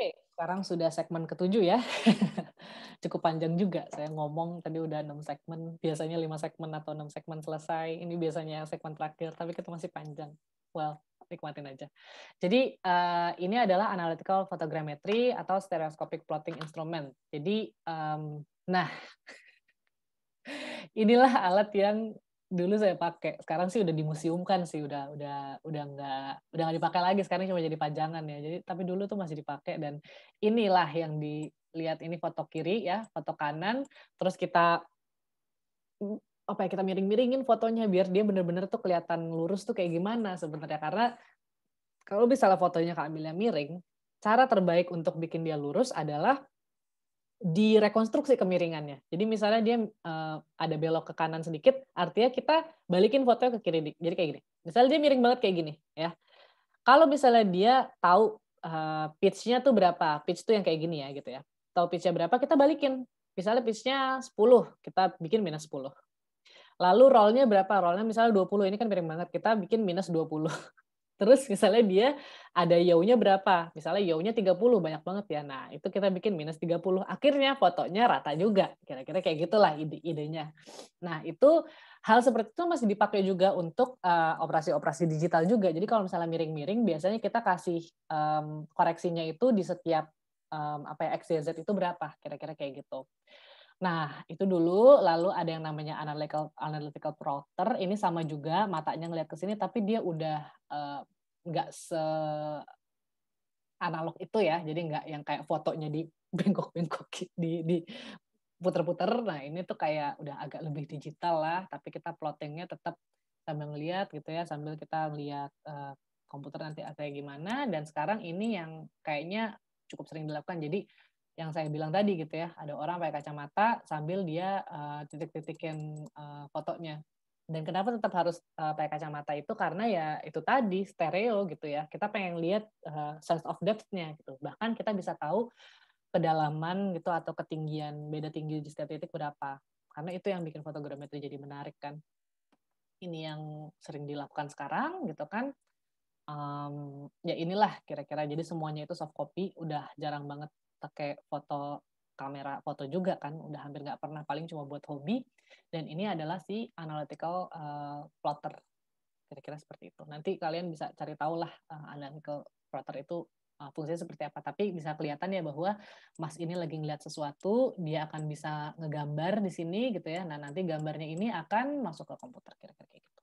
Oke, sekarang sudah segmen ketujuh ya. Cukup panjang juga saya ngomong tadi udah 6 segmen, biasanya 5 segmen atau 6 segmen selesai, ini biasanya segmen terakhir, tapi kita masih panjang. Well, nikmatin aja. Jadi, ini adalah analytical photogrammetry atau stereoscopic plotting instrument. Jadi, nah inilah alat yang dulu saya pakai. Sekarang sih udah dimuseumkan sih, udah nggak dipakai lagi, sekarang cuma jadi pajangan ya. Jadi tapi dulu tuh masih dipakai dan inilah yang dilihat ini foto kiri ya, foto kanan, terus kita, mmm, apa ya, kita miring-miringin fotonya biar dia bener-bener tuh kelihatan lurus tuh kayak gimana sebenarnya. Karena kalau misalnya fotonya keambilnya miring, cara terbaik untuk bikin dia lurus adalah direkonstruksi kemiringannya. Jadi misalnya dia, ada belok ke kanan sedikit, artinya kita balikin fotonya ke kiri jadi kayak gini. Misalnya dia miring banget kayak gini, ya. Kalau misalnya dia tahu, pitch-nya tuh berapa, pitch tuh yang kayak gini ya, gitu ya. Tahu pitch-nya berapa, kita balikin. Misalnya pitch-nya 10, kita bikin minus 10. Lalu roll-nya berapa, roll-nya misalnya 20, ini kan miring banget, kita bikin minus 20. Terus misalnya dia ada yaw-nya berapa, misalnya yaw-nya 30, banyak banget ya. Nah, itu kita bikin minus 30. Akhirnya fotonya rata juga, kira-kira kayak gitulah idenya. Nah, itu hal seperti itu masih dipakai juga untuk, operasi-operasi digital juga. Jadi kalau misalnya miring-miring, biasanya kita kasih, koreksinya itu di setiap, apa ya, X, Y, Z itu berapa, kira-kira kayak gitu. Nah, itu dulu, lalu ada yang namanya analytical analytical plotter, ini sama juga matanya ngelihat ke sini, tapi dia udah, nggak seanalog itu ya, jadi nggak yang kayak fotonya dibengkok-bengkokin, diputer-puter. Nah, ini tuh kayak udah agak lebih digital lah, tapi kita plotting-nya tetap sambil ngelihat gitu ya, sambil kita lihat, komputer nanti kayak gimana, dan sekarang ini yang kayaknya cukup sering dilakukan. Jadi yang saya bilang tadi gitu ya, ada orang pakai kacamata sambil dia, titik-titikin, fotonya. Dan kenapa tetap harus, pakai kacamata itu, karena ya itu tadi, stereo gitu ya. Kita pengen lihat, sense of depth-nya gitu. Bahkan kita bisa tahu kedalaman gitu atau ketinggian, beda tinggi di setiap titik berapa. Karena itu yang bikin fotogrametri jadi menarik kan. Ini yang sering dilakukan sekarang gitu kan. Ya inilah kira-kira, jadi semuanya itu soft copy, udah jarang banget pakai kamera foto juga kan, udah hampir nggak pernah, paling cuma buat hobi, dan ini adalah si analytical, plotter, kira-kira seperti itu. Nanti kalian bisa cari tahu lah, analytical plotter itu, fungsinya seperti apa, tapi bisa kelihatan ya bahwa Mas ini lagi ngelihat sesuatu, dia akan bisa ngegambar di sini gitu ya, nah nanti gambarnya ini akan masuk ke komputer, kira-kira kayak gitu.